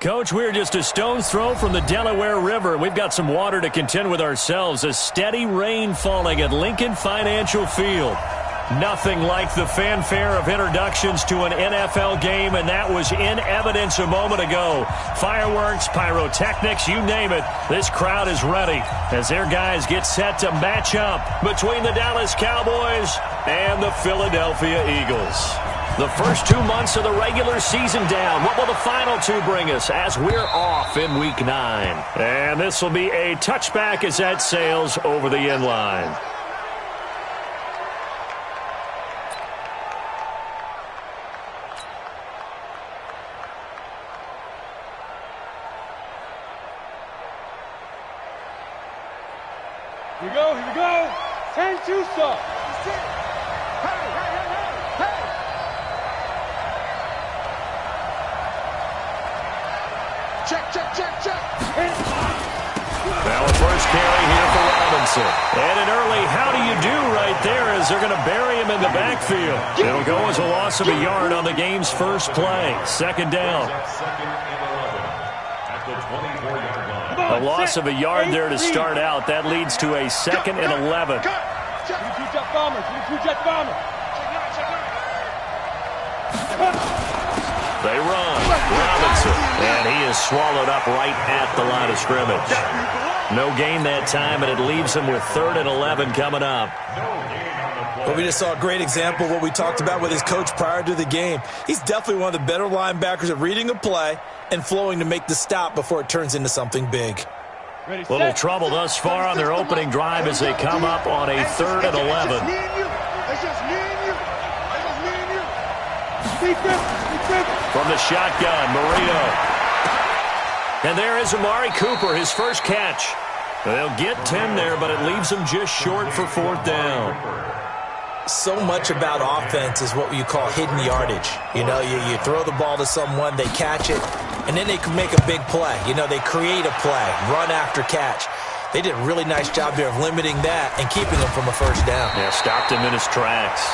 Coach, we're just a stone's throw from the Delaware River. We've got some water to contend with ourselves. A steady rain falling at Lincoln Financial Field. Nothing like the fanfare of introductions to an NFL game, and that was in evidence a moment ago. Fireworks, pyrotechnics, you name it. This crowd is ready as their guys get set to match up between the Dallas Cowboys and the Philadelphia Eagles. The first 2 months of the regular season down. What will the final two bring us as we're off in Week 9? And this will be a touchback as that sails over the end line. Here we go, here we go. 10-2 stop. Check. Now a first carry here for Robinson. And an early how do you do right there as they're going to bury him in the backfield. It'll go as a loss of a yard on the game's first play. Second down. A loss of a yard there to start out. That leads to a 2nd and 11. They run. Robinson. And he is swallowed up right at the line of scrimmage. No gain that time, and it leaves him with 3rd and 11 coming up. Well, we just saw a great example of what we talked about with his coach prior to the game. He's definitely one of the better linebackers at reading a play and flowing to make the stop before it turns into something big. Little trouble thus far on their opening drive as they come up on a 3rd and 11. From the shotgun, Marino. And there is Amari Cooper, his first catch. They'll get 10 there, but it leaves them just short for 4th down. So much about offense is what you call hidden yardage. You know, you throw the ball to someone, they catch it, and then they can make a big play. You know, they create a play, run after catch. They did a really nice job there of limiting that and keeping him from a first down. Yeah, stopped him in his tracks.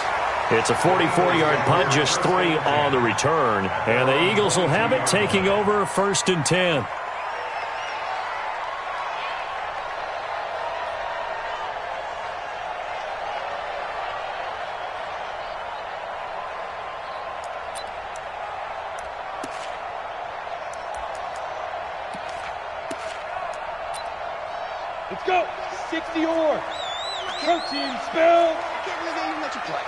It's a 44-yard punt, just 3 on the return. And the Eagles will have it, taking over 1st and 10. Let's go. 60 or protein spell. Can't really even let you play.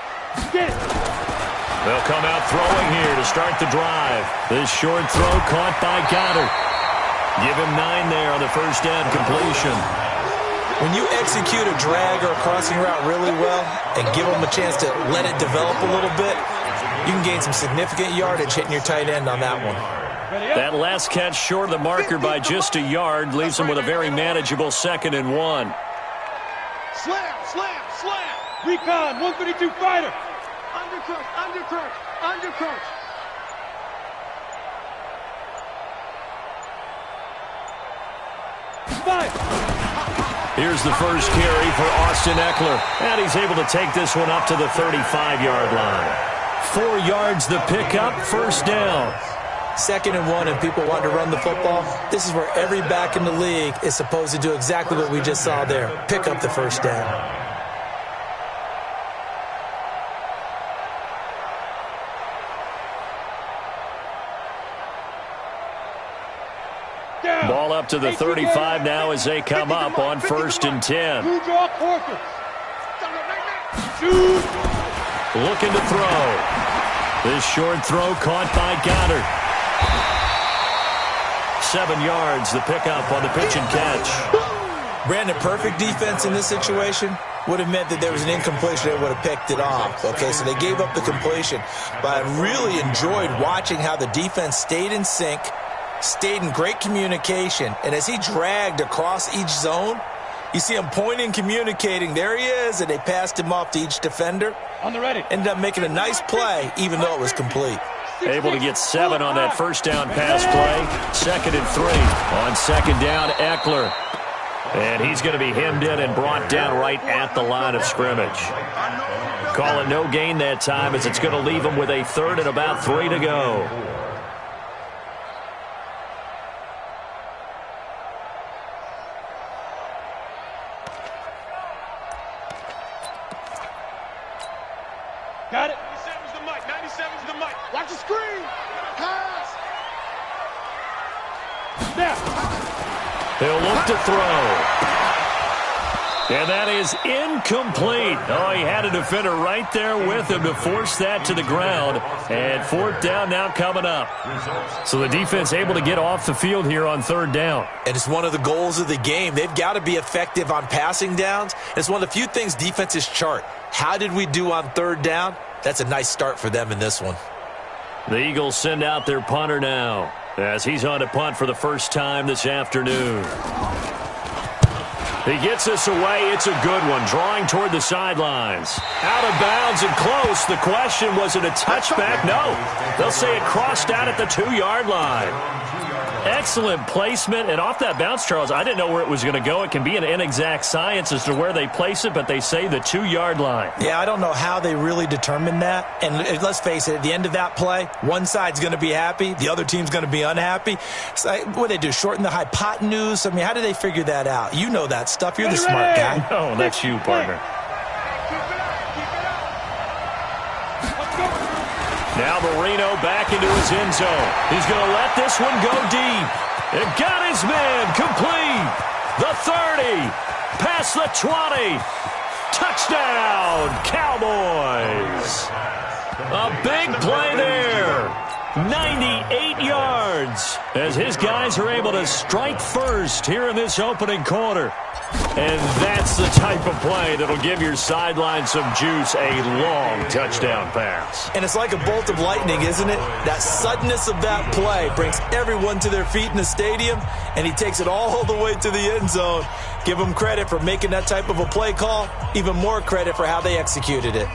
Get it. They'll come out throwing here to start the drive. This short throw caught by Goddard. Give him 9 there on the first down completion. When you execute a drag or a crossing route really well and give them a chance to let it develop a little bit, you can gain some significant yardage hitting your tight end on that one. That last catch short of the marker by just a yard leaves him with a very manageable 2nd and 1. Slam. Recon, 132 fighter. Undercrook. Five. Here's the first carry for Austin Eckler. And he's able to take this one up to the 35-yard line. 4 yards the pickup, first down. 2nd and 1 and people want to run the football. This is where every back in the league is supposed to do exactly what we just saw there. Pick up the first down. Ball up to the 35 now as they come up on 1st and 10. Looking to throw. This short throw caught by Goddard. 7 yards, the pickup on the pitch and catch. Brandon, perfect defense in this situation would have meant that there was an incompletion. They would have picked it off. Okay, so they gave up the completion. But I really enjoyed watching how the defense stayed in sync, stayed in great communication, and as he dragged across each zone, you see him pointing, communicating. There he is, and they passed him off to each defender. On the ready. Ended up making a nice play, even though it was complete. Able to get 7 on that first down pass play. 2nd and 3. On 2nd down, Eckler. And he's going to be hemmed in and brought down right at the line of scrimmage. Call it no gain that time as it's going to leave him with a 3rd and about 3 to go. Got it. 97's the mic. 97's the mic. Watch the screen. Pass. Snap. He'll look to throw. And that is incomplete. Oh, he had a defender right there with him to force that to the ground. And fourth down now coming up. So the defense able to get off the field here on third down. And it's one of the goals of the game. They've got to be effective on passing downs. It's one of the few things defenses chart. How did we do on third down? That's a nice start for them in this one. The Eagles send out their punter now as he's on to punt for the first time this afternoon. He gets this away. It's a good one. Drawing toward the sidelines. Out of bounds and close. The question, was it a touchback? No. They'll say it crossed out at the 2-yard line. Excellent placement. And off that bounce, Charles, I didn't know where it was going to go. It can be an inexact science as to where they place it, but they say the 2-yard line. Yeah, I don't know how they really determined that. And let's face it, at the end of that play, one side's going to be happy, the other team's going to be unhappy. So what do they do, shorten the hypotenuse? I mean, how do they figure that out? You know that stuff. You're the smart guy. No, that's you, partner. Now Marino back into his end zone. He's going to let this one go deep. It got his man complete. The 30. Past the 20. Touchdown, Cowboys. A big play there. 98 yards as his guys are able to strike first here in this opening quarter. And that's the type of play that'll give your sideline some juice, a long touchdown pass. And it's like a bolt of lightning, isn't it? That suddenness of that play brings everyone to their feet in the stadium, and he takes it all the way to the end zone. Give him credit for making that type of a play call, even more credit for how they executed it.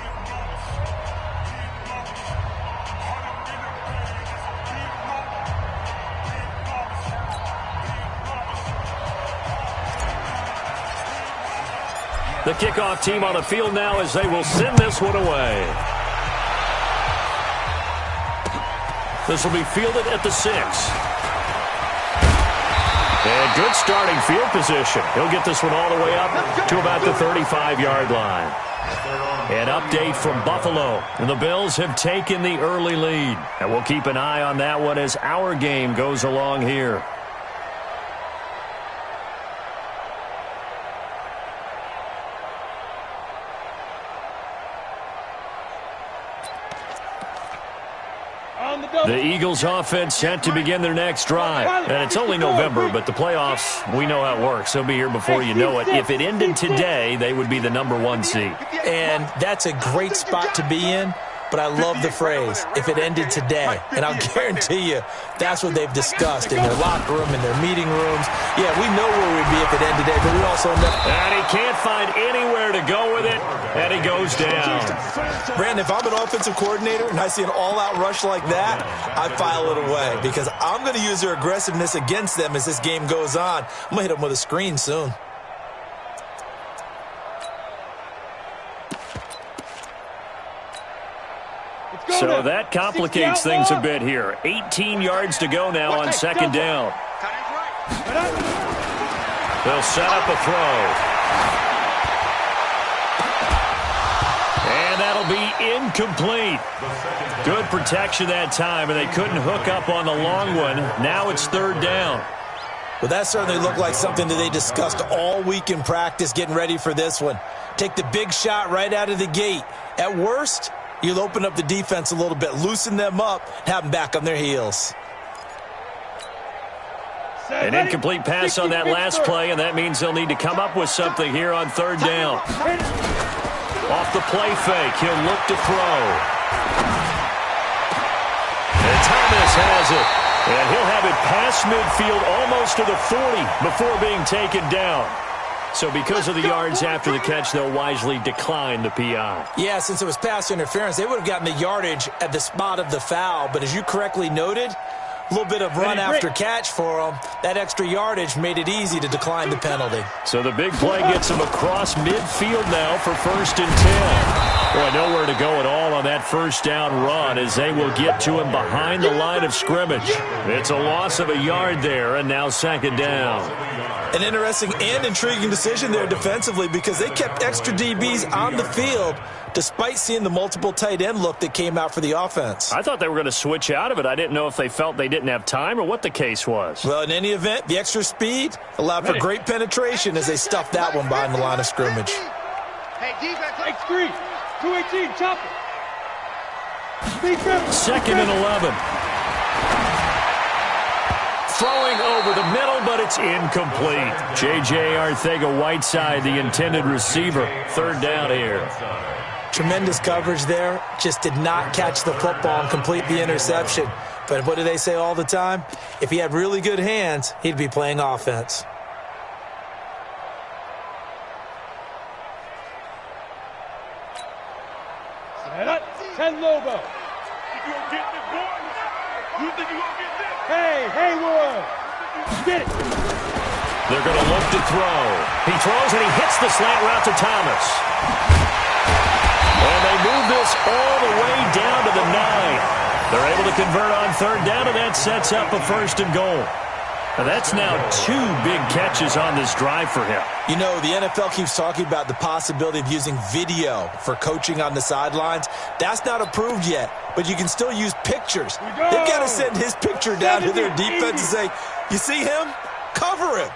The kickoff team on the field now as they will send this one away. This will be fielded at the 6. And good starting field position. He'll get this one all the way up to about the 35-yard line. An update from Buffalo. And the Bills have taken the early lead. And we'll keep an eye on that one as our game goes along here. The Eagles offense set to begin their next drive. And it's only November, but the playoffs, we know how it works. They'll be here before you know it. If it ended today, they would be the #1 seed. And that's a great spot to be in. But I love the phrase, if it ended today. And I'll guarantee you, that's what they've discussed in their locker room, in their meeting rooms. Yeah, we know where we'd be if it ended today, but we also know. And he can't find anywhere to go with it, and he goes down. Brandon, if I'm an offensive coordinator and I see an all-out rush like that, I file it away because I'm going to use their aggressiveness against them as this game goes on. I'm going to hit them with a screen soon. So that complicates things a bit here. 18 yards to go now on second down. They'll set up a throw. And that'll be incomplete. Good protection that time, and they couldn't hook up on the long one. Now it's third down. Well, that certainly looked like something that they discussed all week in practice getting ready for this one. Take the big shot right out of the gate. At worst, you'll open up the defense a little bit, loosen them up, and have them back on their heels. An incomplete pass on that last play, and that means they'll need to come up with something here on third down. Off the play fake, he'll look to throw. And Thomas has it. And he'll have it past midfield almost to the 40 before being taken down. So because of the yards after the catch, they'll wisely decline the PI. Yeah, since it was pass interference, they would have gotten the yardage at the spot of the foul. But as you correctly noted, a little bit of run after catch for them. That extra yardage made it easy to decline the penalty. So the big play gets them across midfield now for 1st and 10. Boy, nowhere to go at all on that first down run as they will get to him behind the line of scrimmage. It's a loss of a yard there, and now second down. An interesting and intriguing decision there defensively because they kept extra DBs on the field, despite seeing the multiple tight end look that came out for the offense. I thought they were going to switch out of it. I didn't know if they felt they didn't have time or what the case was. Well, in any event, the extra speed allowed for great penetration as they stuffed that one behind the line of scrimmage. Hey, defense, X3, 218, chop it. Second and 11. Throwing over the middle, but it's incomplete. J.J. Arcega-Whiteside, the intended receiver. Third down here. Tremendous coverage there. Just did not catch the football and complete the interception. But what do they say all the time? If he had really good hands, he'd be playing offense. Set up, 10 Lobo. You gonna get this, boy? You think you gonna get this? Hey, Haywood. Get it. They're going to look to throw. He throws and he hits the slant route to Thomas. And they move this all the way down to the 9. They're able to convert on third down, and that sets up a first and goal. Now that's now 2 big catches on this drive for him. You know, the NFL keeps talking about the possibility of using video for coaching on the sidelines. That's not approved yet, but you can still use pictures. They've got to send his picture down to their defense and say, you see him? Cover him.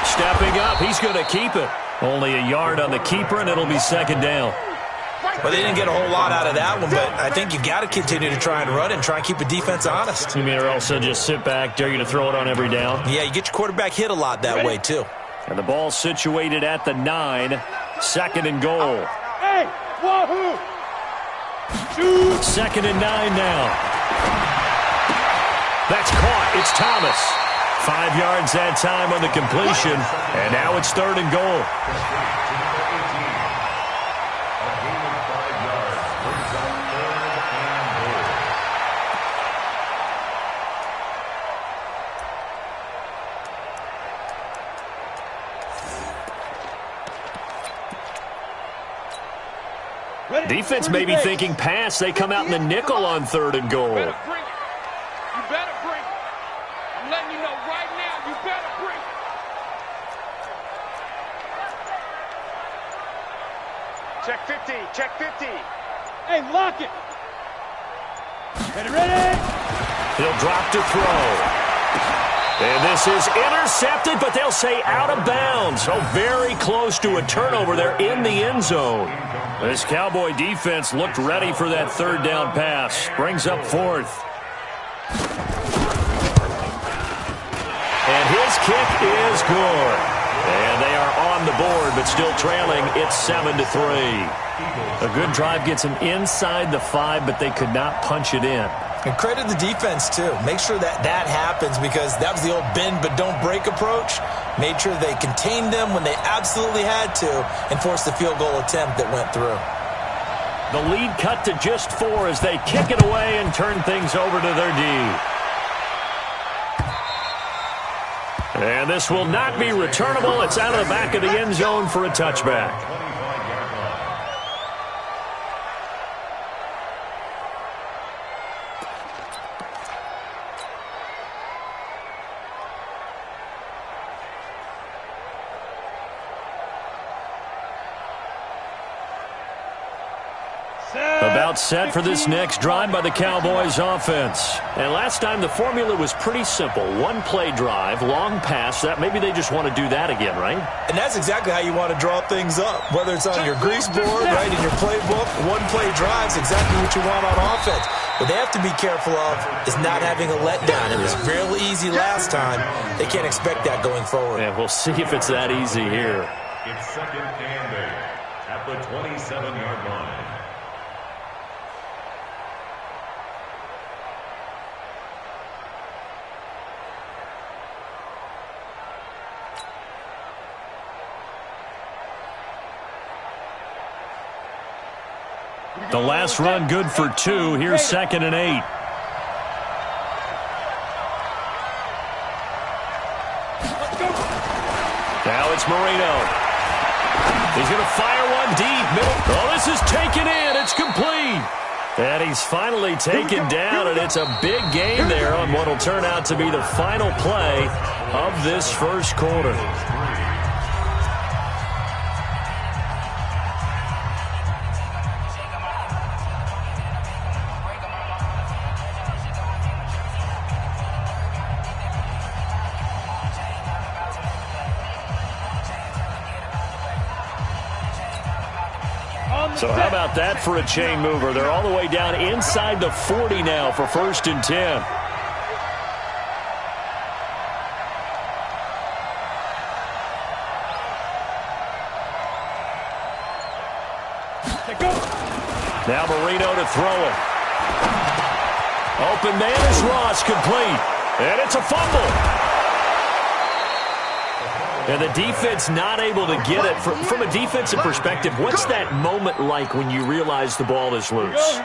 Stepping up, he's going to keep it. Only a yard on the keeper, and it'll be second down. Well, they didn't get a whole lot out of that one, but I think you got to continue to try and run and try and keep the defense honest. You mean, or also just sit back, dare you to throw it on every down? Yeah, you get your quarterback hit a lot that way, too. And the ball situated at the 9. Second and goal. Hey, wahoo! Shoot! Second and 9 now. That's caught. It's Thomas. 5 yards that time on the completion, and now it's third and goal. Defense may be thinking pass. They come out in the nickel on third and goal. You better bring it. You better bring it. I'm letting you know right now, you better bring it. Check 50, check 50. Hey, lock it. Ready? He'll drop to throw. And this is intercepted, but they'll say out of bounds. So very close to a turnover there in the end zone. This Cowboy defense looked ready for that third down pass. Brings up fourth. And his kick is good. And they are on the board, but still trailing. It's 7-3. A good drive gets them inside the 5, but they could not punch it in. And credit the defense, too. Make sure that that happens because that was the old bend but don't break approach. Made sure they contained them when they absolutely had to and forced the field goal attempt that went through. The lead cut to just 4 as they kick it away and turn things over to their D. And this will not be returnable. It's out of the back of the end zone for a touchback. About set for this next drive by the Cowboys offense. And last time the formula was pretty simple. 1-play drive, long pass. That maybe they just want to do that again, right? And that's exactly how you want to draw things up. Whether it's on your grease board, right, in your playbook, 1-play drive's exactly what you want on offense. What they have to be careful of is not having a letdown. It was real easy last time. They can't expect that going forward. And we'll see if it's that easy here. It's second and 8 at the 27-yard line. The last run good for 2. Here's second and 8. Now it's Marino. He's going to fire one deep. Middle. Oh, this is taken in. It's complete. And he's finally taken down, and it's a big game there on what will turn out to be the final play of this first quarter. So how about that for a chain mover? They're all the way down inside the 40 now for 1st and 10. Now Marino to throw it. Open man is Ross, complete. And it's a fumble. And the defense not able to get it. From a defensive perspective, what's that moment like when you realize the ball is loose?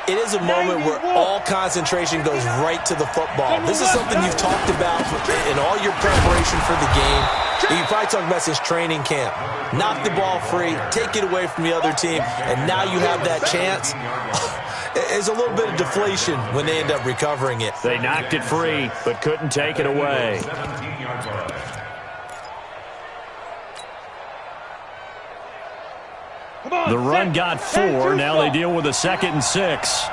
It is a moment where all concentration goes right to the football. This is something you've talked about in all your preparation for the game. You probably talked about since training camp. Knock the ball free, take it away from the other team, and now you have that chance. There's a little bit of deflation when they end up recovering it. They knocked it free, but couldn't take it away. The run got 4. Now they deal with a 2nd and 6. Let's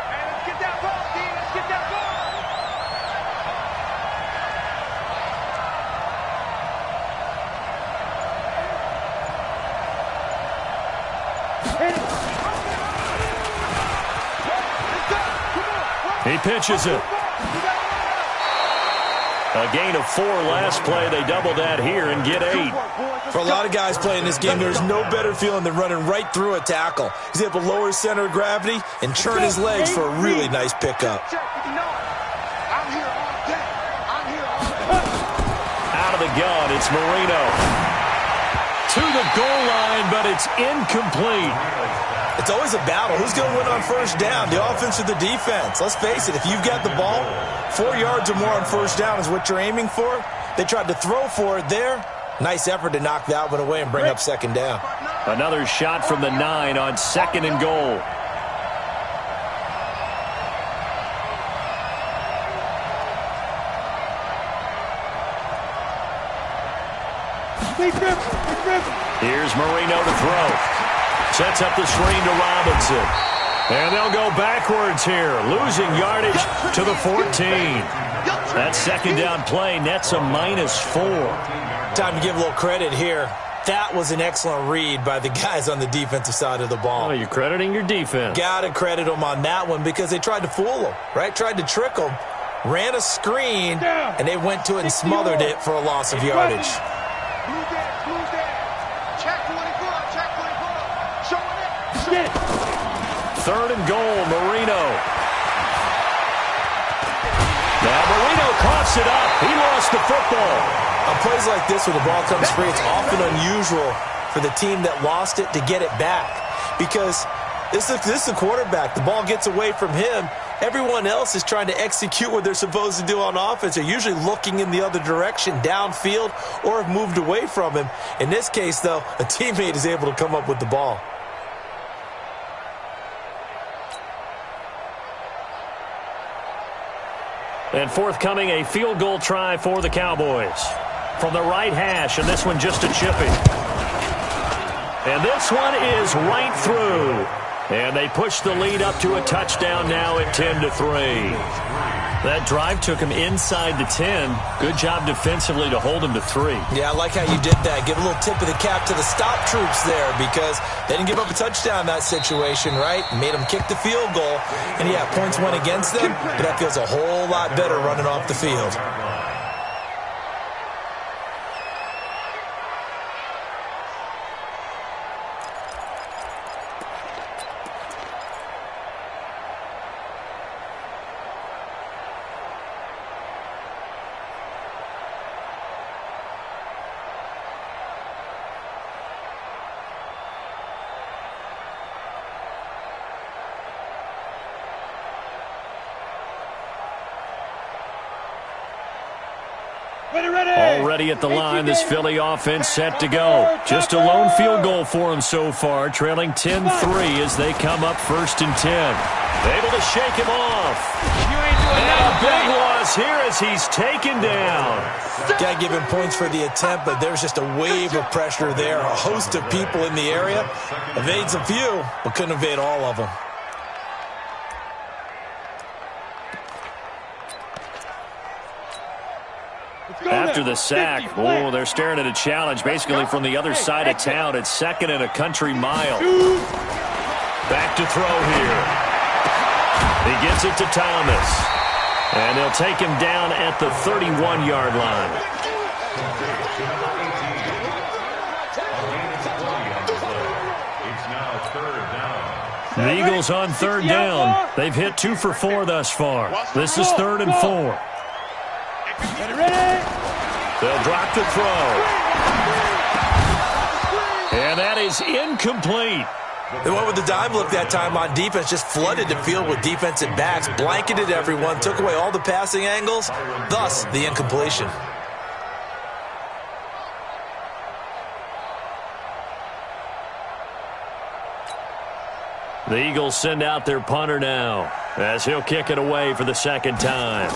get that ball, D. Let's get that ball. He pitches it. A gain of 4 last play. They double that here and get 8. For a lot of guys playing this game, there's no better feeling than running right through a tackle. He's able to lower his center of gravity and turn his legs for a really nice pickup. Out of the gun, it's Marino. To the goal line, but it's incomplete. It's always a battle. Who's going to win on 1st down, the offense or the defense? Let's face it, if you've got the ball, 4 yards or more on 1st down is what you're aiming for. They tried to throw for it there. Nice effort to knock that one away and bring up 2nd down. Another shot from the 9 on 2nd and goal. Here's Marino to throw. Sets up the screen to Robinson. And they'll go backwards here, losing yardage to the 14. That 2nd down play nets a -4. Time to give a little credit here. That was an excellent read by the guys on the defensive side of the ball. Oh, you're crediting your defense. Got to credit them on that one because they tried to fool them, right? Tried to trick them, ran a screen, and they went to it and smothered it for a loss of yardage. Check 3rd and goal, Marino. Now Marino coughs it up. He lost the football. On plays like this where the ball comes free, it's often unusual for the team that lost it to get it back because this is a quarterback. The ball gets away from him. Everyone else is trying to execute what they're supposed to do on offense. They're usually looking in the other direction, downfield, or have moved away from him. In this case, though, a teammate is able to come up with the ball. And forthcoming, a field goal try for the Cowboys. From the right hash, and this one just a chippy. And this one is right through. And they push the lead up to a touchdown now at 10-3. That drive took him inside the 10. Good job defensively to hold him to 3. Yeah, I like how you did that. Give a little tip of the cap to the stop troops there because they didn't give up a touchdown in that situation, right? Made them kick the field goal. And, yeah, points went against them, but that feels a whole lot better running off the field. Already at the line, this Philly offense set to go. Just a lone field goal for them so far, trailing 10-3 as they come up 1st and 10. Able to shake him off. And a big loss here as he's taken down. Got to give him points for the attempt, but there's just a wave of pressure there. A host of people in the area. Evades a few, but couldn't evade all of them. After the sack, oh, they're staring at a challenge basically from the other side of town. It's 2nd and a country mile. Back to throw here. He gets it to Thomas. And they'll take him down at the 31-yard line. The Eagles on third down. They've hit 2 for 4 thus far. This is 3rd and 4. They'll drop the throw. And that is incomplete. They went with the dime look that time on defense, just flooded the field with defensive backs, blanketed everyone, took away all the passing angles, thus the incompletion. The Eagles send out their punter now as he'll kick it away for the second time.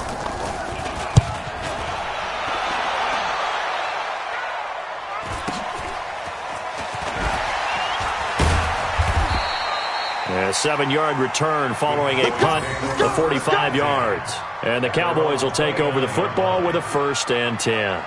A 7-yard return following a punt of 45 yards. And the Cowboys will take over the football with a 1st and 10.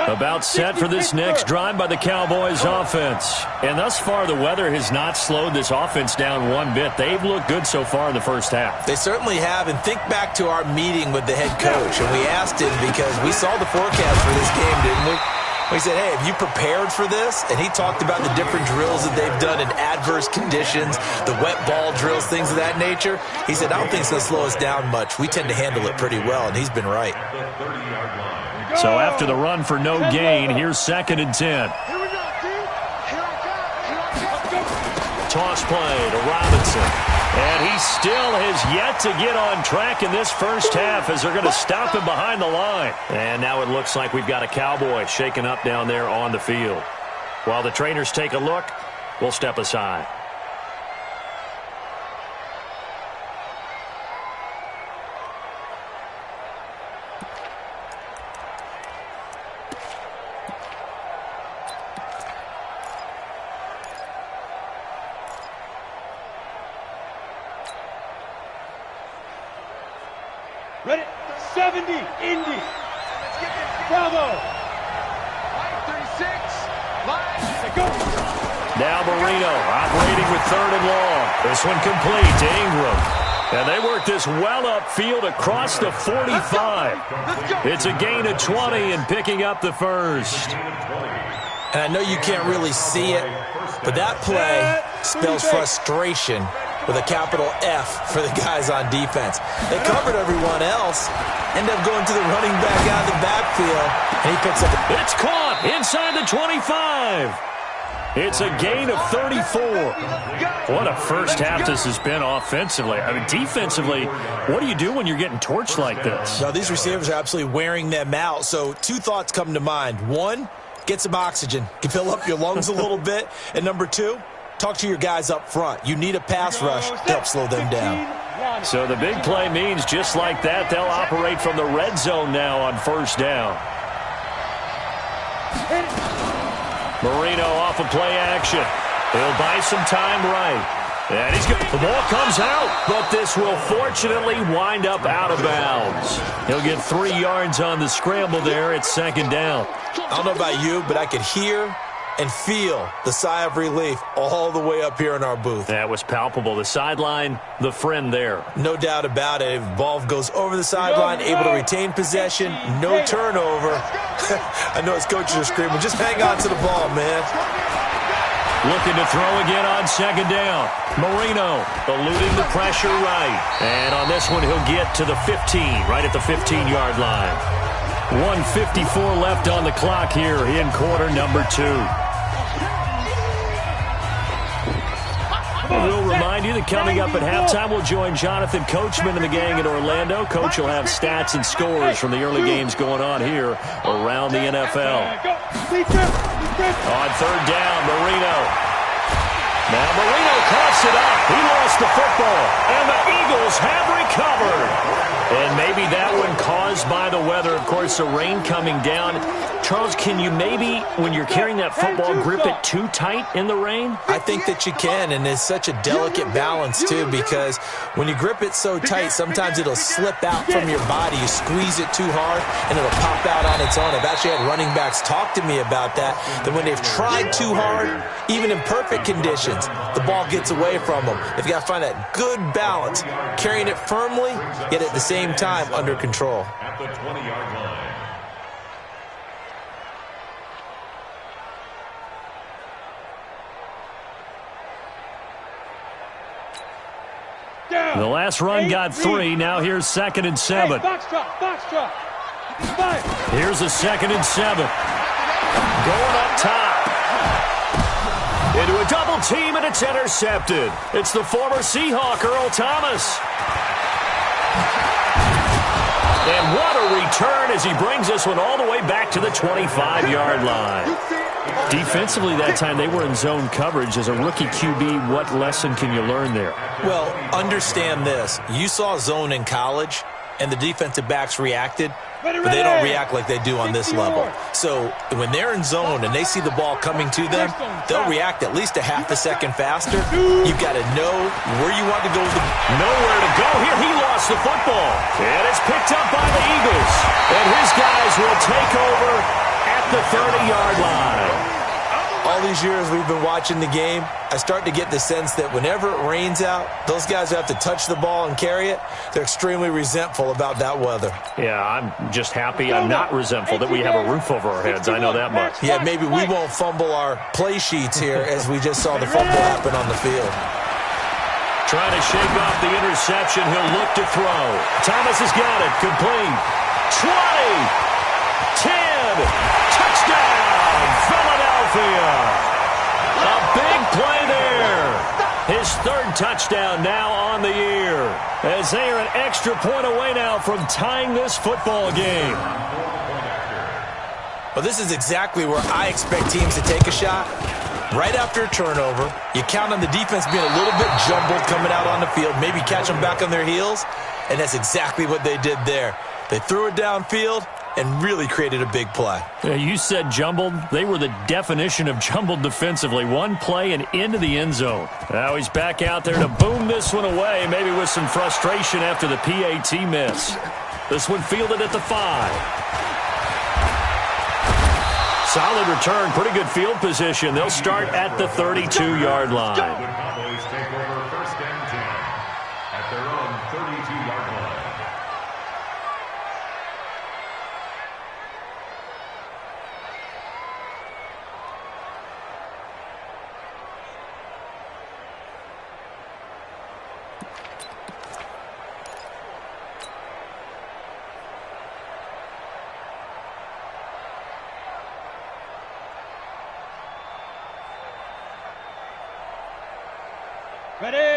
About set for this next drive by the Cowboys offense. And thus far, the weather has not slowed this offense down one bit. They've looked good so far in the first half. They certainly have. And think back to our meeting with the head coach. And we asked him because we saw the forecast for this game, didn't we? We said, hey, have you prepared for this? And he talked about the different drills that they've done in adverse conditions, the wet ball drills, things of that nature. He said, I don't think it's going to slow us down much. We tend to handle it pretty well, and he's been right. So after the run for no gain, here's 2nd and 10. Toss play to Robinson. And he still has yet to get on track in this first half as they're going to stop him behind the line. And now it looks like we've got a Cowboy shaken up down there on the field. While the trainers take a look, we'll step aside. Ready? 70, Indy. Bravo. 36. Line. Go. Now Marino operating with 3rd and long. This one complete to Ingram. And they work this well upfield across the 45. It's a gain of 20 and picking up the first. And I know you can't really see it, but that play spells frustration with a capital F for the guys on defense. They covered everyone else, end up going to the running back out of the backfield, and he picks up. It's caught inside the 25. It's a gain of 34. What a first half this has been offensively. I mean, defensively, what do you do when you're getting torched like this? Now, these receivers are absolutely wearing them out. So 2 thoughts come to mind. 1, get some oxygen. You can fill up your lungs a little bit. And number 2, talk to your guys up front. You need a pass rush to help slow them down. So the big play means just like that, they'll operate from the red zone now on first down. Marino off of play action. He'll buy some time right. And he's good. The ball comes out, but this will fortunately wind up out of bounds. He'll get 3 yards on the scramble there at 2nd down. I don't know about you, but I could hear and feel the sigh of relief all the way up here in our booth. That was palpable. The sideline, the friend there. No doubt about it. If ball goes over the sideline, able to retain possession, no turnover. I know his coaches are screaming, just hang on to the ball, man. Looking to throw again on 2nd down. Marino eluding the pressure right. And on this one, he'll get to the 15, right at the 15-yard line. 1:54 left on the clock here in quarter number 2. We'll remind you that coming up at halftime, we'll join Jonathan Coachman and the gang in Orlando. Coach will have stats and scores from the early games going on here around the NFL. On 3rd down, Marino. Now Marino coughs it up. He lost the football, and the Eagles have recovered. And maybe that one caused by the weather. Of course, the rain coming down. Charles, can you maybe, when you're carrying that football, grip it too tight in the rain? I think that you can, and it's such a delicate balance, too, because when you grip it so tight, sometimes it'll slip out from your body. You squeeze it too hard, and it'll pop out on its own. I've actually had running backs talk to me about that when they've tried too hard, even in perfect conditions, the ball gets away from them. They've got to find that good balance, carrying it firmly, yet at the same time under control. At the 20-yard line. The last run got 3. Now here's 2nd and 7. Box drop. Here's a 2nd and 7. Going up top. Into a double team, and it's intercepted. It's the former Seahawk, Earl Thomas. And what a return as he brings this one all the way back to the 25-yard line. Defensively that time, they were in zone coverage. As a rookie QB, what lesson can you learn there? Well, understand this. You saw zone in college, and the defensive backs reacted, but they don't react like they do on this level. So when they're in zone and they see the ball coming to them, they'll react at least a half a second faster. You've got to know where you want to go. Nowhere to go here. He lost the football. And it's picked up by the Eagles. And his guys will take over at the 30-yard line. All these years we've been watching the game, I start to get the sense that whenever it rains out, those guys who have to touch the ball and carry it, they're extremely resentful about that weather. Yeah, I'm just happy I'm not resentful that we have a roof over our heads. I know that much. Yeah, maybe we won't fumble our play sheets here as we just saw the fumble happen on the field. Trying to shake off the interception. He'll look to throw. Thomas has got it. Complete. 20. 10. Touchdown. Philadelphia. A big play there. His 3rd touchdown now on the year. As they are an extra point away now from tying this football game. Well, this is exactly where I expect teams to take a shot. Right after a turnover, you count on the defense being a little bit jumbled coming out on the field, maybe catch them back on their heels, and that's exactly what they did there. They threw it downfield and really created a big play. Yeah, you said jumbled. They were the definition of jumbled defensively. One play and into the end zone. Now he's back out there to boom this one away, maybe with some frustration after the PAT miss. This one fielded at the 5. Solid return, pretty good field position. They'll start at the 32-yard line. The Cowboys take over 1st and 10 at their own 32-yard line.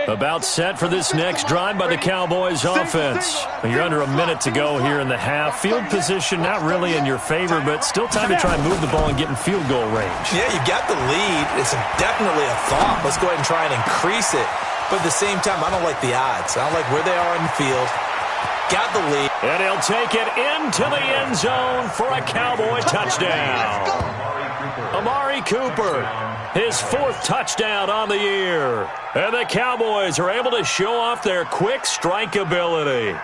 About set for this next drive by the Cowboys offense. You're under a minute to go here in the half. Field position not really in your favor, but still time to try and move the ball and get in field goal range. Yeah, you got the lead. It's definitely a thought. Let's go ahead and try and increase it. But at the same time, I don't like the odds. I don't like where they are in the field. Got the lead. And he'll take it into the end zone for a Cowboy touchdown. Amari Cooper, his 4th touchdown on the year. And the Cowboys are able to show off their quick strike ability.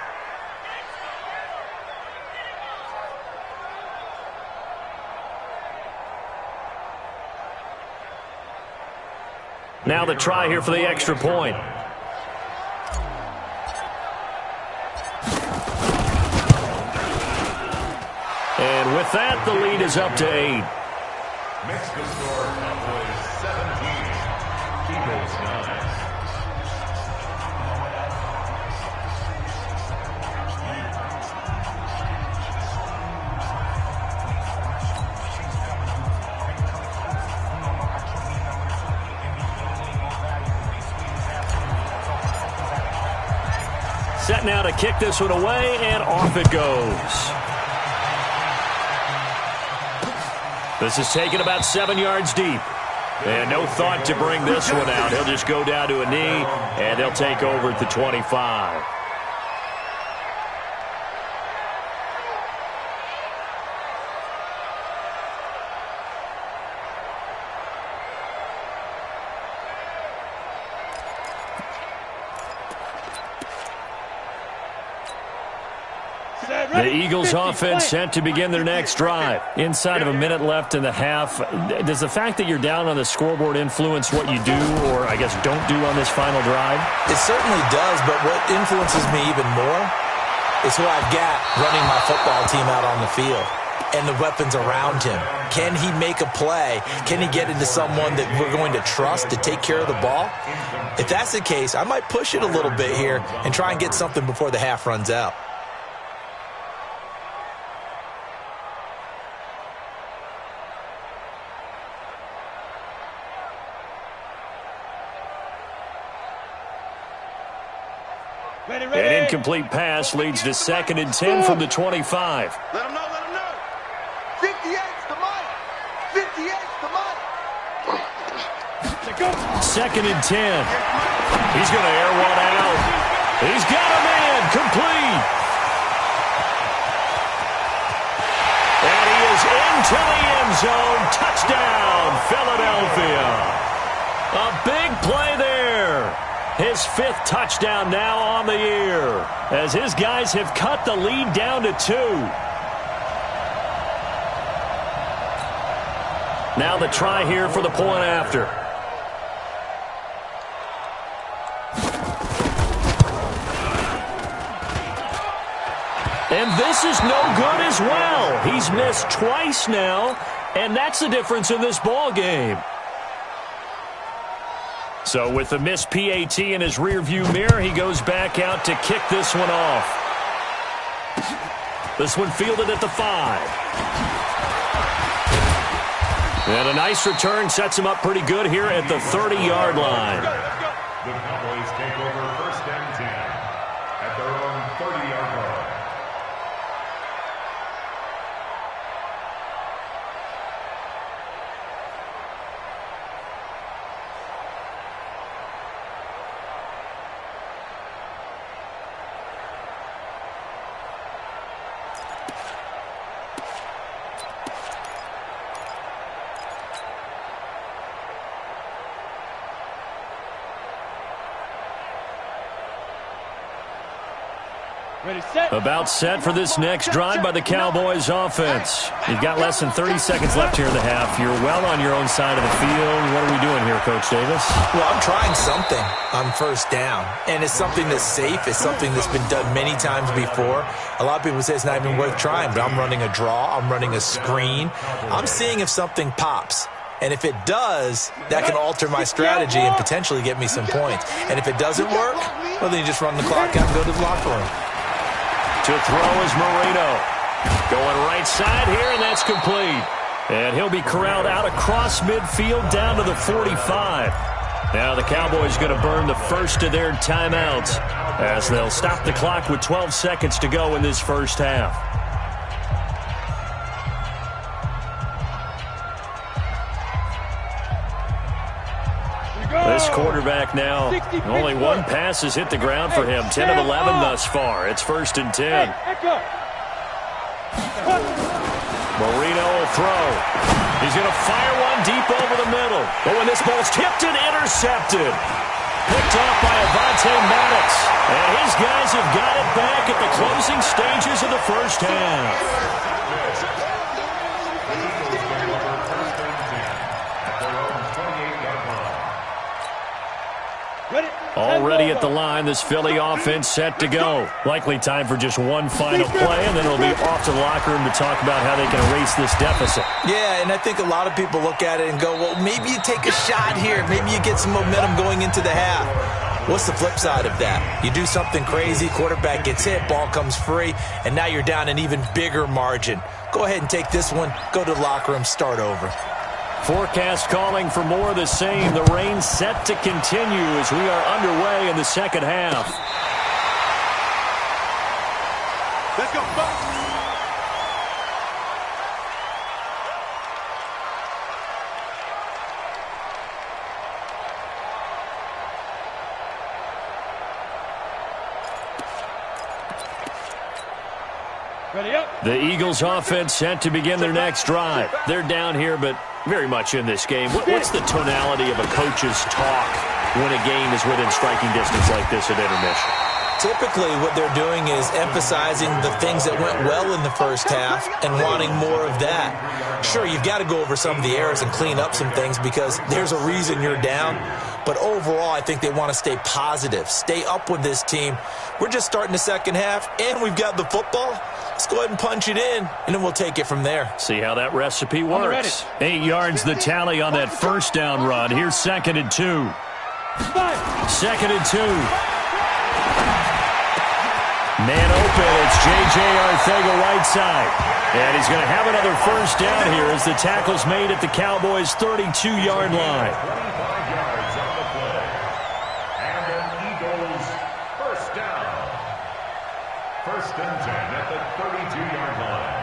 Now the try here for the extra point. And with that, the lead is up to 8. Makes the score Cowboys 17, Eagles 9. Set now to kick this one away, and off it goes. This is taken about 7 yards deep. And no thought to bring this one out. He'll just go down to a knee, and they'll take over at the 25. The Eagles offense set to begin their next drive. Inside of a minute left in the half, does the fact that you're down on the scoreboard influence what you do or, I guess, don't do on this final drive? It certainly does, but what influences me even more is who I've got running my football team out on the field and the weapons around him. Can he make a play? Can he get into someone that we're going to trust to take care of the ball? If that's the case, I might push it a little bit here and try and get something before the half runs out. An incomplete pass leads to 2nd and 10 from the 25. Let him know, let him know. 58's the money. 58's the money. 2nd and 10. He's going to air one out. He's got a man complete. And he is into the end zone. Touchdown, Philadelphia. A big play there. His 5th touchdown now on the year as his guys have cut the lead down to 2. Now the try here for the point after. And this is no good as well. He's missed twice now, and that's the difference in this ball game. So with the missed PAT in his rearview mirror, he goes back out to kick this one off. This one fielded at the 5. And a nice return sets him up pretty good here at the 30-yard line. The Cowboys take over 1st and 10 at their own 30-yard line. About set for this next drive by the Cowboys offense. You've got less than 30 seconds left here in the half. You're well on your own side of the field. What are we doing here, Coach Davis? Well, I'm trying something on 1st down, and it's something that's safe. It's something that's been done many times before. A lot of people say it's not even worth trying, but I'm running a draw. I'm running a screen. I'm seeing if something pops. And if it does, that can alter my strategy and potentially get me some points. And if it doesn't work, well, then you just run the clock out and go to the locker room. To throw is Marino. Going right side here, and that's complete. And he'll be corralled out across midfield down to the 45. Now the Cowboys going to burn the first of their timeouts as they'll stop the clock with 12 seconds to go in this first half. This quarterback now, only one pass has hit the ground for him. 10 of 11 thus far. It's 1st and 10. Marino will throw. He's going to fire one deep over the middle. But when this ball's tipped and intercepted. Picked off by Avonte Maddox. And his guys have got it back at the closing stages of the first half. Already at the line, this Philly offense set to go. Likely time for just one final play, and then it'll be off to the locker room to talk about how they can erase this deficit. Yeah, and I think a lot of people look at it and go, well, maybe you take a shot here. Maybe you get some momentum going into the half. What's the flip side of that? You do something crazy, quarterback gets hit, ball comes free, and now you're down an even bigger margin. Go ahead and take this one, go to the locker room, start over. Forecast calling for more of the same. The rain set to continue as we are underway in the second half. Let's go. 1 Ready up. The Eagles offense set to begin their next drive. They're down here, but very much in this game. What's the tonality of a coach's talk when a game is within striking distance like this at intermission? Typically, what they're doing is emphasizing the things that went well in the first half and wanting more of that. Sure, you've got to go over some of the errors and clean up some things because there's a reason you're down. But overall, I think they want to stay positive, stay up with this team. We're just starting the second half, and we've got the football. Let's go ahead and punch it in, and then we'll take it from there. See how that recipe works. 8 yards the tally on that first down run. Here's 2nd and 2. 2nd and 2. Man open, it's J.J. Arcega-Whiteside. And he's going to have another first down here as the tackle's made at the Cowboys' 32-yard line. 25 yards on the play. And an Eagles first down. 1st and 10 at the 32-yard line.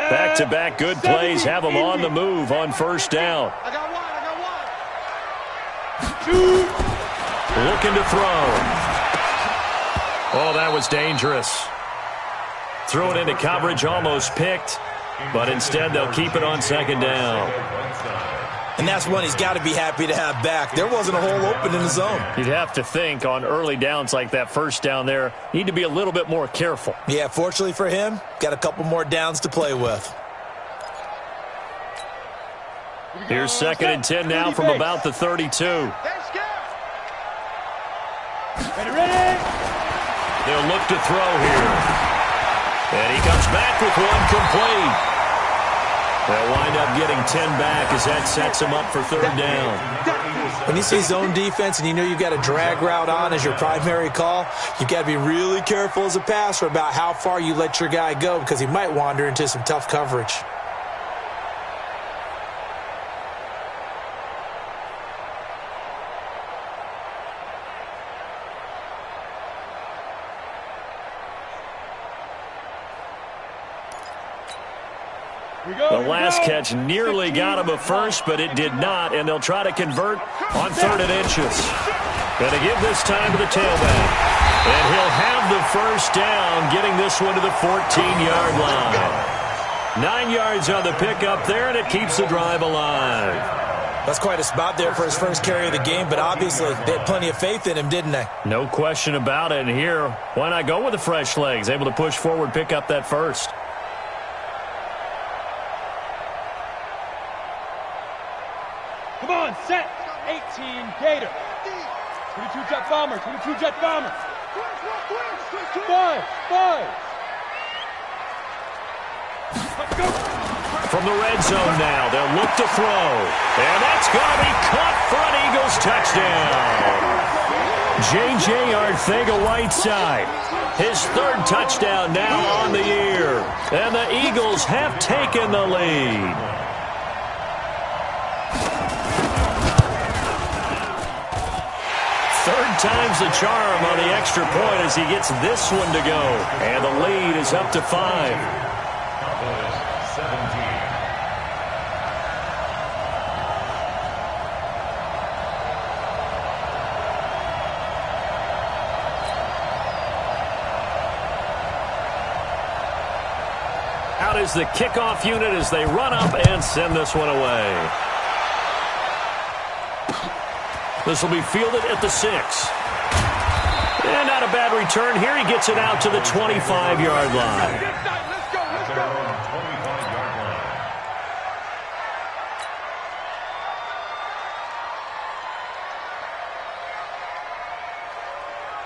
Back-to-back good plays have them on the move on first down. I got one. Looking to throw. Oh, that was dangerous. Threw it into coverage, almost picked, but instead they'll keep it on 2nd down. And that's one he's got to be happy to have back. There wasn't a hole open in the zone. You'd have to think on early downs like that first down there, need to be a little bit more careful. Yeah, fortunately for him, got a couple more downs to play with. Here's 2nd and 10 now from about the 32. Ready. They'll look to throw here. And he comes back with one complete. They'll wind up getting 10 back as that sets him up for 3rd down. When you see zone defense and you know you've got a drag route on as your primary call, you've got to be really careful as a passer about how far you let your guy go because he might wander into some tough coverage. The last catch nearly got him a first, but it did not, and they'll try to convert on 3rd and inches. Going to give this time to the tailback. And he'll have the first down, getting this one to the 14-yard line. 9 yards on the pickup there, and it keeps the drive alive. That's quite a spot there for his first carry of the game, but obviously they had plenty of faith in him, didn't they? No question about it. And here, why not go with the fresh legs? Able to push forward, pick up that first. Come on, set. 18 Gator. 22 jet bomber. 22 jet bomber. 5. Let's go. From the red zone now, they'll look to throw. And that's going to be caught for an Eagles touchdown. J.J. Arcega-Whiteside, his 3rd touchdown now on the year. And the Eagles have taken the lead. Third time's the charm on the extra point as he gets this one to go. And the lead is up to 5. Cowboys 17. Out is the kickoff unit as they run up and send this one away. This will be fielded at the 6. And not a bad return here. He gets it out to the 25-yard line. Let's go. At their own 25-yard line.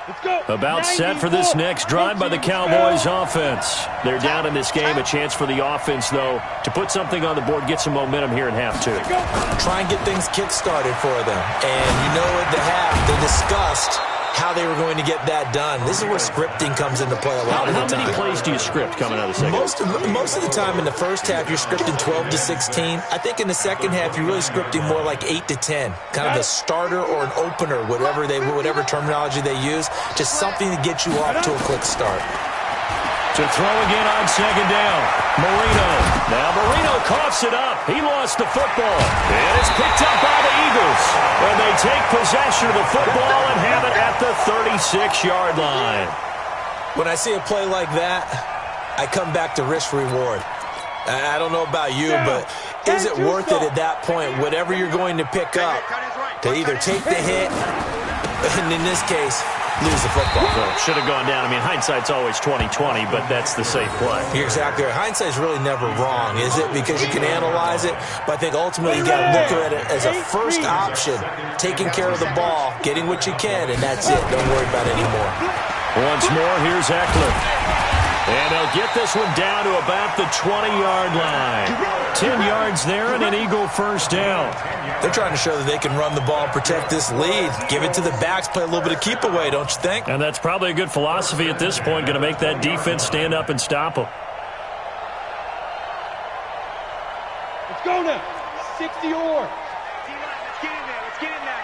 Let's go. About set for this next drive by the Cowboys offense. They're down in this game. A chance for the offense, though, to put something on the board, get some momentum here in half 2. Try and get things kick-started for them. And you know at the half, they discussed how they were going to get that done. This is where scripting comes into play a lot of the time. How many plays do you script coming out of the second? Most of the time in the first half, you're scripting 12 to 16. I think in the second half, you're really scripting more like 8 to 10. Kind of a starter or an opener, whatever terminology they use. Just something to get you off to a quick start. To throw again on second down. Marino. Now Marino coughs it up. He lost the football. And it's picked up by the Eagles. And they take possession of the football and have it at the 36-yard line. When I see a play like that, I come back to risk-reward. I don't know about you, but is it worth it at that point, whatever you're going to pick up, to either take the hit, and in this case, lose the football? Well, should have gone down. I mean, hindsight's always 20/20, but that's the safe play. You're exactly right. Hindsight's really never wrong, is it? Because you can analyze it, but I think ultimately you got to look at it as a first option, taking care of the ball, getting what you can, and that's it. Don't worry about it anymore. Once more, here's Eckler. And they'll get this one down to about the 20-yard line. 10 yards there and an Eagle first down. They're trying to show that they can run the ball, protect this lead, give it to the backs, play a little bit of keep away, don't you think? And that's probably a good philosophy at this point, going to make that defense stand up and stop them. Let's go now. 60 or. Let's get in there. Let's get in there.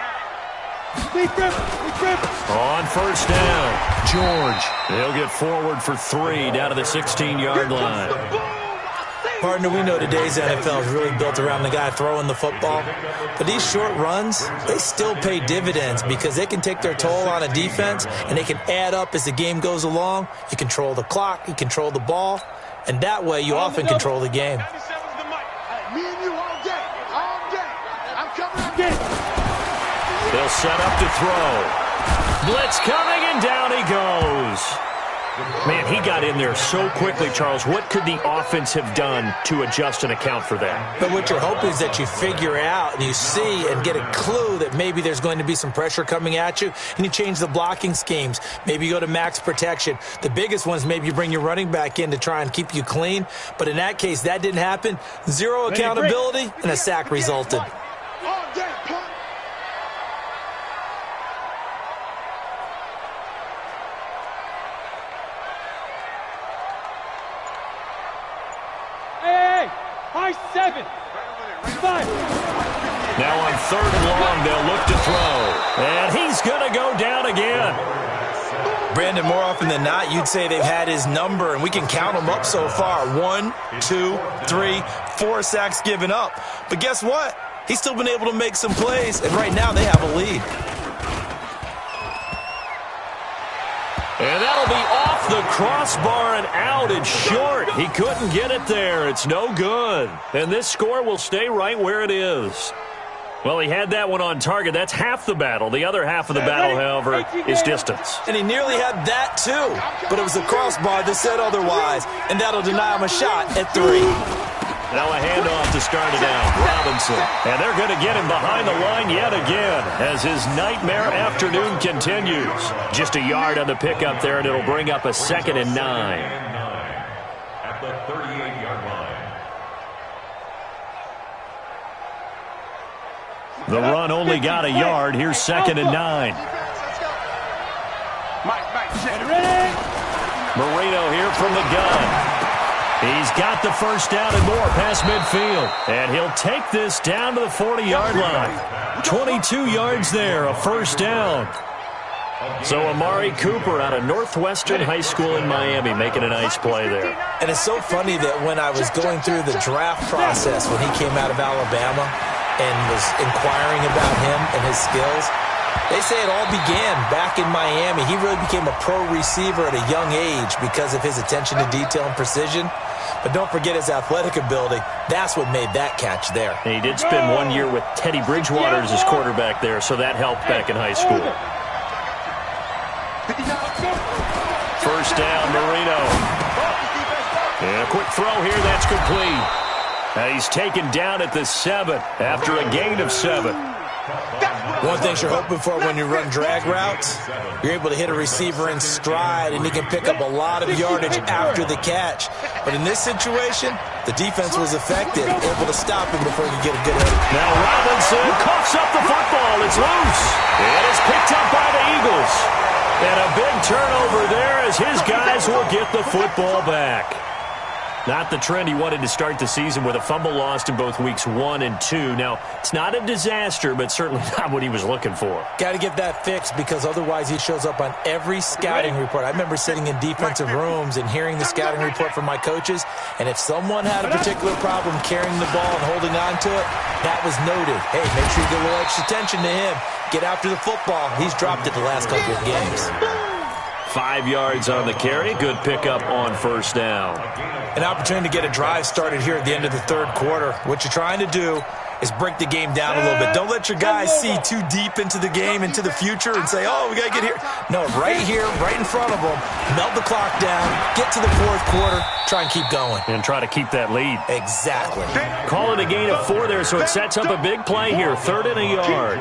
On first down, George. They'll get forward for 3 down to the 16-yard line. Partner, we know today's NFL is really built around the guy throwing the football. But these short runs, they still pay dividends because they can take their toll on a defense and they can add up as the game goes along. You control the clock, you control the ball, and that way you often control the game. Me and you all day. All day. I'm coming again. They'll set up to throw. Blitz coming, and down he goes. Man, he got in there so quickly, Charles. What could the offense have done to adjust and account for that? But what you're hoping is that you figure out and you see and get a clue that maybe there's going to be some pressure coming at you, and you change the blocking schemes. Maybe you go to max protection. The biggest ones, maybe you bring your running back in to try and keep you clean. But in that case, that didn't happen. Zero accountability, and a sack resulted. High 7. 5. Now on 3rd and long, they'll look to throw. And he's going to go down again. Brandon, more often than not, you'd say they've had his number, and we can count them up so far. 1, 2, 3, 4 sacks given up. But guess what? He's still been able to make some plays, and right now they have a lead. And that'll be off the crossbar and out. It's short. He couldn't get it there. It's no good. And this score will stay right where it is. Well, he had that one on target. That's half the battle. The other half of the battle, however, is distance. And he nearly had that, too. But it was the crossbar that said otherwise. And that'll deny him a shot at 3. Now a handoff to start it out. Robinson. And they're going to get him behind the line yet again as his nightmare afternoon continues. Just a yard on the pickup there, and it'll bring up a 2nd and 9. At the 38-yard line. The run only got a yard. Here's 2nd and 9. Marino here from the gun. He's got the first down and more past midfield. And he'll take this down to the 40-yard line. 22 yards there, a first down. So Amari Cooper out of Northwestern High School in Miami making a nice play there. And it's so funny that when I was going through the draft process when he came out of Alabama and was inquiring about him and his skills, they say it all began back in Miami. He really became a pro receiver at a young age because of his attention to detail and precision. But don't forget his athletic ability. That's what made that catch there. And he did spend 1 year with Teddy Bridgewater as his quarterback there, so that helped back in high school. First down, Marino. And a quick throw here, that's complete. He's taken down at the 7 after a gain of 7. One thing you're hoping for when you run drag routes, you're able to hit a receiver in stride, and he can pick up a lot of yardage after the catch. But in this situation, the defense was effective, able to stop him before he could get a good hit. Now Robinson coughs up the football. It's loose. It is picked up by the Eagles. And a big turnover there as his guys will get the football back. Not the trend he wanted to start the season with a fumble lost in both weeks 1 and 2. Now, it's not a disaster, but certainly not what he was looking for. Got to get that fixed because otherwise he shows up on every scouting report. I remember sitting in defensive rooms and hearing the scouting report from my coaches, and if someone had a particular problem carrying the ball and holding on to it, that was noted. Hey, make sure you get a little extra attention to him. Get after the football. He's dropped it the last couple of games. 5 yards on the carry. Good pickup on first down. An opportunity to get a drive started here at the end of the third quarter. What you're trying to do is break the game down a little bit. Don't let your guys see too deep into the game, into the future, and say, oh, we got to get here. No, right here, right in front of them. Melt the clock down, get to the fourth quarter, try and keep going. And try to keep that lead. Exactly. Call it a gain of 4 there, so it sets up a big play here. 3rd and a yard.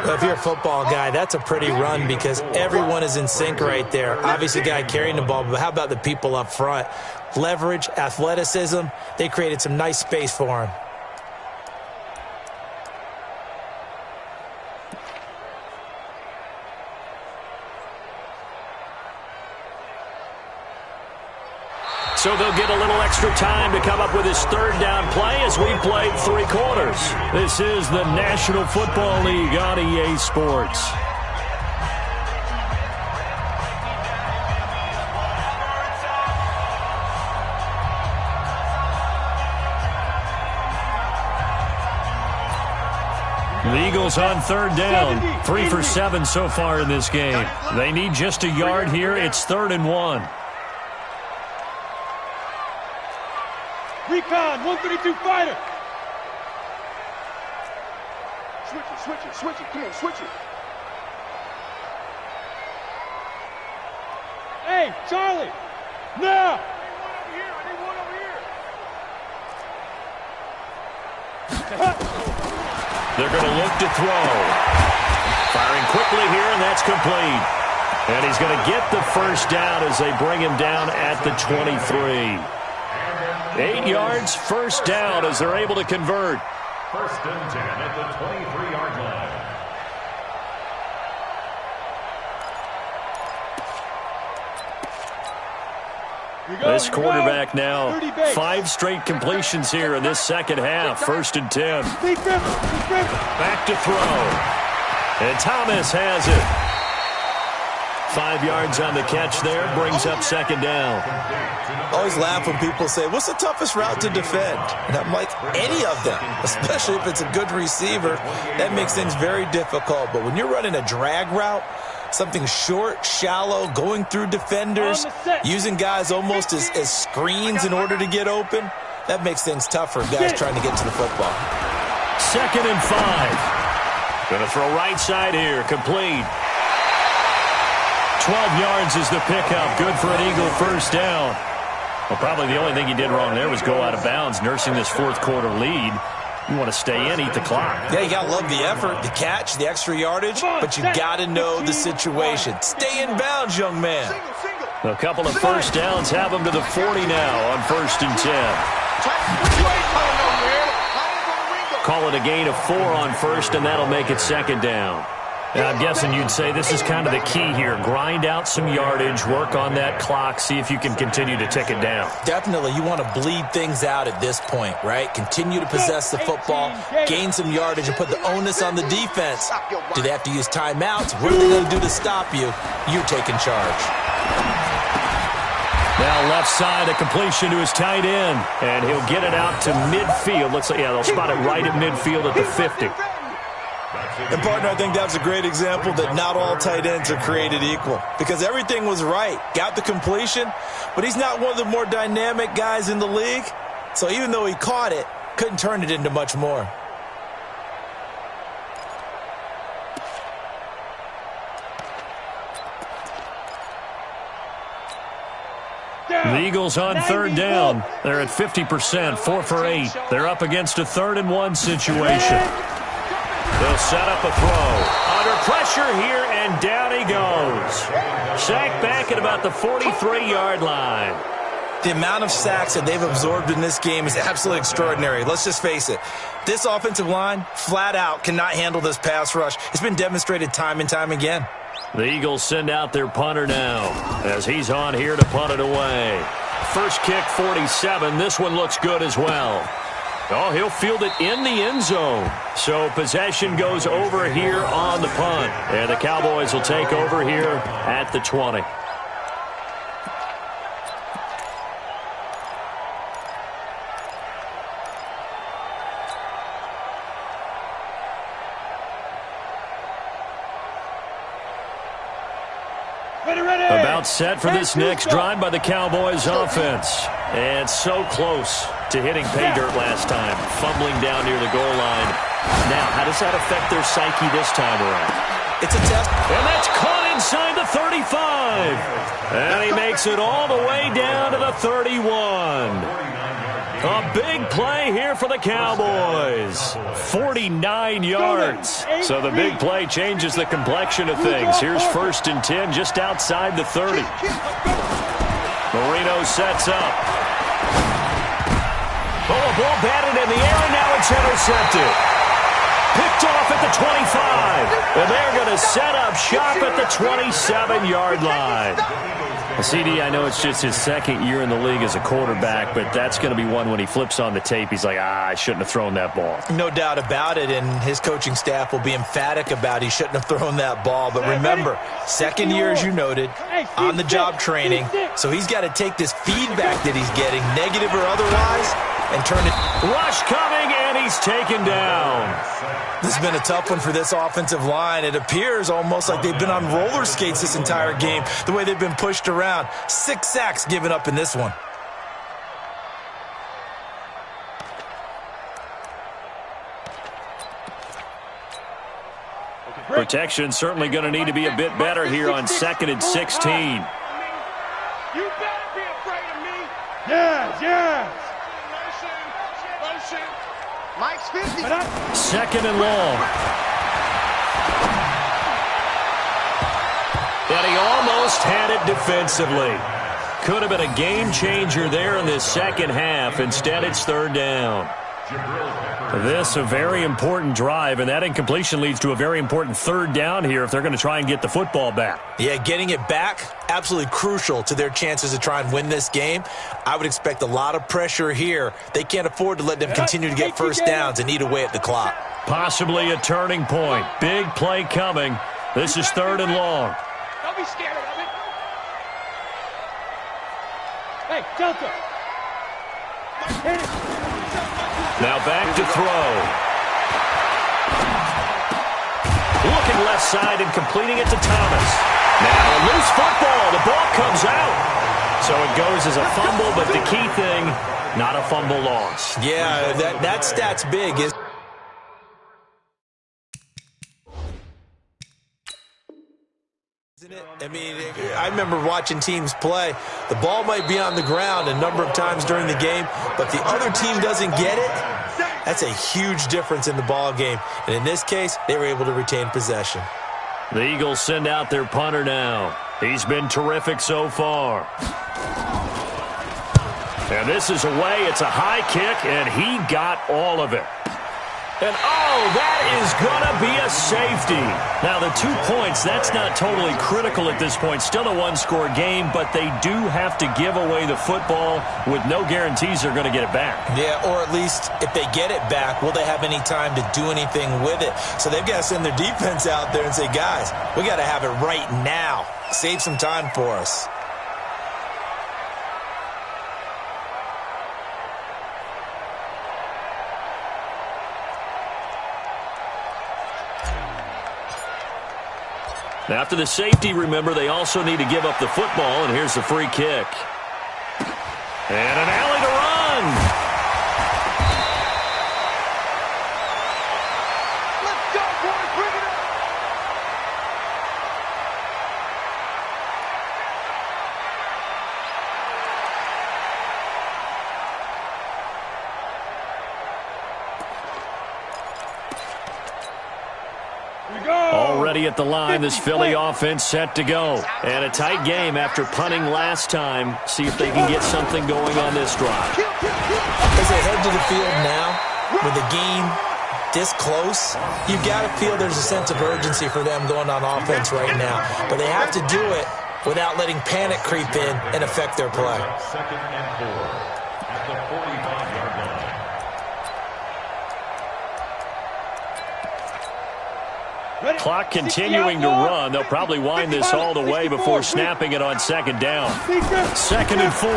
Well, if you're a football guy, that's a pretty run because everyone is in sync right there. Obviously, the guy carrying the ball, but how about the people up front? Leverage, athleticism, they created some nice space for him. So they'll get a little extra time to come up with his 3rd down play as we played 3 quarters. This is the National Football League on EA Sports. The Eagles on 3rd down. 3 for 7 so far in this game. They need just a yard here. It's 3rd and 1. Recon, 132 fighter. Switch it. Come on, switch it. Hey, Charlie, now. I need one over here. They're going to look to throw. Firing quickly here, and that's complete. And he's going to get the first down as they bring him down at the 23. 8 yards, first down as they're able to convert. 1st and 10 at the 23-yard line. This quarterback now 5 straight completions here in this second half. 1st and 10. Back to throw. And Thomas has it. 5 yards on the catch there, brings up 2nd down. Always laugh when people say, what's the toughest route to defend? And I'm like, any of them, especially if it's a good receiver. That makes things very difficult. But when you're running a drag route, something short, shallow, going through defenders, using guys almost as screens in order to get open, that makes things tough for guys trying to get to the football. 2nd and 5. Going to throw right side here, complete. 12 yards is the pickup. Good for an Eagle first down. Well, probably the only thing he did wrong there was go out of bounds, nursing this 4th quarter lead. You want to stay in, eat the clock. Yeah, you got to love the effort, the catch, the extra yardage, but you got to know the situation. Stay in bounds, young man. A couple of first downs have him to the 40 now on 1st and 10. Call it a gain of 4 on 1st, and that'll make it 2nd down. And I'm guessing you'd say this is kind of the key here. Grind out some yardage, work on that clock, see if you can continue to tick it down. Definitely. You want to bleed things out at this point, right? Continue to possess the football, gain some yardage, and put the onus on the defense. Do they have to use timeouts? What are they going to do to stop you? You're taking charge. Now left side, a completion to his tight end, and he'll get it out to midfield. Looks like, yeah, they'll spot it right at midfield at the 50. And, partner, I think that's a great example that not all tight ends are created equal because everything was right. Got the completion, but he's not one of the more dynamic guys in the league. So even though he caught it, couldn't turn it into much more. The Eagles on 3rd down. They're at 50%, 4 for 8. They're up against a 3rd and 1 situation. They'll set up a throw. Under pressure here, and down he goes. Sacked back at about the 43-yard line. The amount of sacks that they've absorbed in this game is absolutely extraordinary. Let's just face it. This offensive line, flat out, cannot handle this pass rush. It's been demonstrated time and time again. The Eagles send out their punter now as he's on here to punt it away. First kick, 47. This one looks good as well. Oh, he'll field it in the end zone. So possession goes over here on the punt. And the Cowboys will take over here at the 20. About set for this next drive by the Cowboys offense. And so close to hitting pay dirt last time. Fumbling down near the goal line. Now, how does that affect their psyche this time around? It's a test. And that's caught inside the 35. And he makes it all the way down to the 31. A big play here for the Cowboys. 49 yards. So the big play changes the complexion of things. Here's 1st and 10 just outside the 30. Marino sets up. Oh, a ball batted in the air, and now it's intercepted. Picked off at the 25. And they're going to set up shop at the 27-yard line. CD, I know it's just his second year in the league as a quarterback, but that's going to be one when he flips on the tape. He's like, I shouldn't have thrown that ball. No doubt about it, and his coaching staff will be emphatic about he shouldn't have thrown that ball. But remember, second year, as you noted, on-the-job training, so he's got to take this feedback that he's getting, negative or otherwise, and turn it. Rush coming, and he's taken down. This has been a tough one for this offensive line. It appears almost like they've been on roller skates this entire game, the way they've been pushed around. 6 sacks given up in this one. Protection certainly going to need to be a bit better here on 2nd and 16. You better be afraid of me. Yes. Motion. Mike's 50. 2nd and long. And he almost had it defensively. Could have been a game changer there in this second half. Instead, it's 3rd down. This a very important drive, and that incompletion leads to a very important 3rd down here if they're going to try and get the football back. Yeah, getting it back, absolutely crucial to their chances to try and win this game. I would expect a lot of pressure here. They can't afford to let them continue to get first downs and eat away at the clock. Possibly a turning point. Big play coming. This is 3rd and long. Don't be scared of it. Hey, Delta. Hit it. Now back to throw. Looking left side and completing it to Thomas. Now a loose football. The ball comes out. So it goes as a fumble, but the key thing, not a fumble loss. Yeah, that stat's big, isn't it? I mean, I remember watching teams play. The ball might be on the ground a number of times during the game, but the other team doesn't get it. That's a huge difference in the ball game. And in this case, they were able to retain possession. The Eagles send out their punter now. He's been terrific so far. And this is away. It's a high kick, and he got all of it. And, oh, that is going to be a safety. Now, the 2 points, that's not totally critical at this point. Still a one-score game, but they do have to give away the football with no guarantees they're going to get it back. Yeah, or at least if they get it back, will they have any time to do anything with it? So they've got to send their defense out there and say, guys, we got to have it right now. Save some time for us. After the safety, remember, they also need to give up the football, and here's the free kick. And an alley to run. Let's go, boys. Bring it up. Already at the line, this Philly offense set to go. And a tight game after punting last time. See if they can get something going on this drive. As they head to the field now, with the game this close, you've got to feel there's a sense of urgency for them going on offense right now. But they have to do it without letting panic creep in and affect their play. Second and 4 at the 45-yard line. Clock continuing to run. They'll probably wind this all the way before snapping it on second down. 2nd and 4.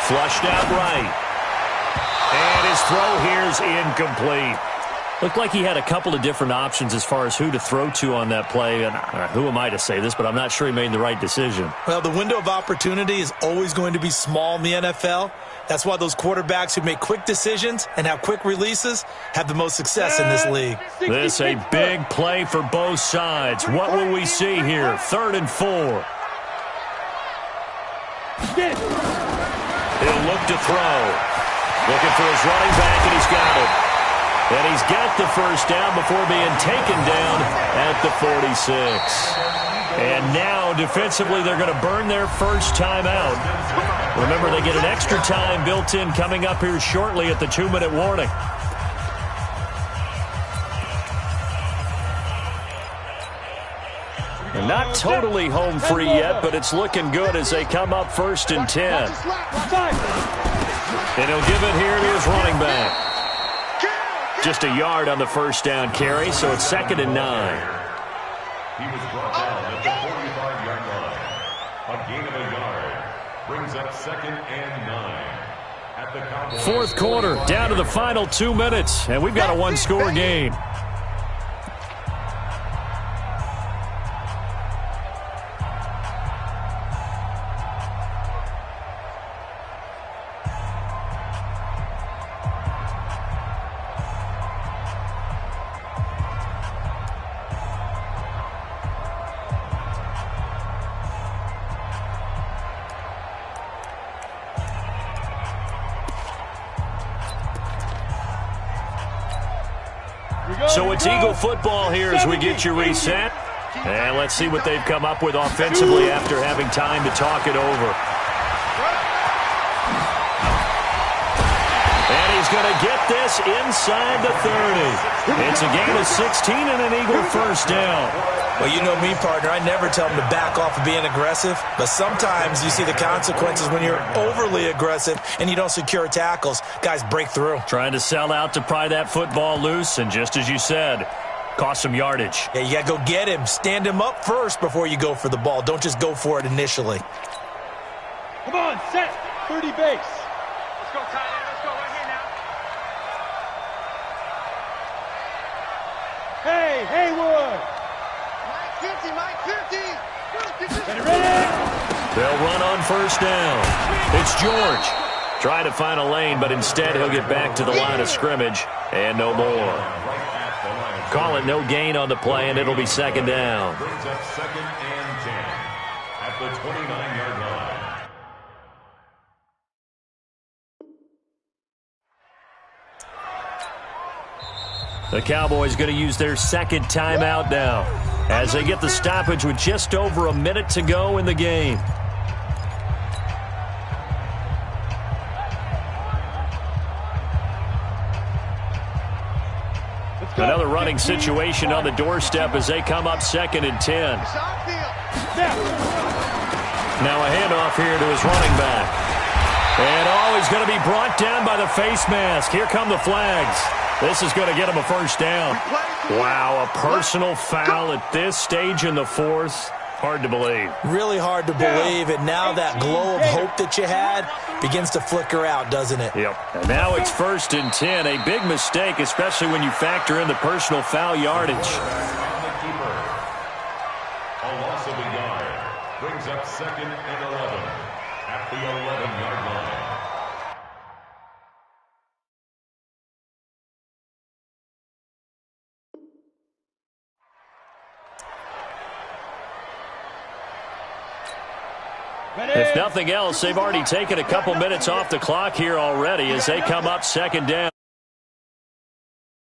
Flushed out right. And his throw here is incomplete. Looked like he had a couple of different options as far as who to throw to on that play. And who am I to say this, but I'm not sure he made the right decision. Well, the window of opportunity is always going to be small in the NFL. That's why those quarterbacks who make quick decisions and have quick releases have the most success in this league. This a big play for both sides. What will we see here? 3rd and 4. He'll look to throw. Looking for his running back, and he's got it. And he's got the first down before being taken down at the 46. And now, defensively, they're going to burn their first time out. Remember, they get an extra time built in coming up here shortly at the 2-minute warning. They're not totally home free yet, but it's looking good as they come up 1st and 10. And he'll give it here to his running back. Just a yard on the first down carry, so it's 2nd and 9. He was brought down at the 45-yard line. A gain of a yard brings up 2nd and 9. At the Cowboys. 4th quarter, down to the final 2 minutes, and we've got a one-score game. So it's Eagle football here as we get you reset. And let's see what they've come up with offensively after having time to talk it over. And he's going to get this inside the 30. It's a gain of 16 and an Eagle first down. Well, you know me, partner. I never tell them to back off of being aggressive. But sometimes you see the consequences when you're overly aggressive and you don't secure tackles. Guys break through. Trying to sell out to pry that football loose. And just as you said, cost some yardage. Yeah, you got to go get him. Stand him up first before you go for the ball. Don't just go for it initially. Come on, set. 30 base. Let's go, tight end. Let's go right here now. Hey, Haywood. Mike 50. Ready? They'll run on first down. It's George. Trying to find a lane, but instead he'll get back to the line of scrimmage. And no more. Call it no gain on the play, and it'll be 2nd down. Brings up 2nd and 10 at the 29-yard line. The Cowboys going to use their 2nd timeout now as they get the stoppage with just over a minute to go in the game. Another running situation on the doorstep as they come up 2nd and 10. Now a handoff here to his running back. And he's going to be brought down by the face mask. Here come the flags. This is going to get him a first down. Wow, a personal foul at this stage in the 4th. Hard to believe. Really hard to believe, and now that glow of hope that you had begins to flicker out, doesn't it? Yep. And now it's 1st and 10. A big mistake, especially when you factor in the personal foul yardage. A loss of a yard brings up 2nd and 11 at the 11-yard line. If nothing else, they've already taken a couple minutes off the clock here already as they come up 2nd down.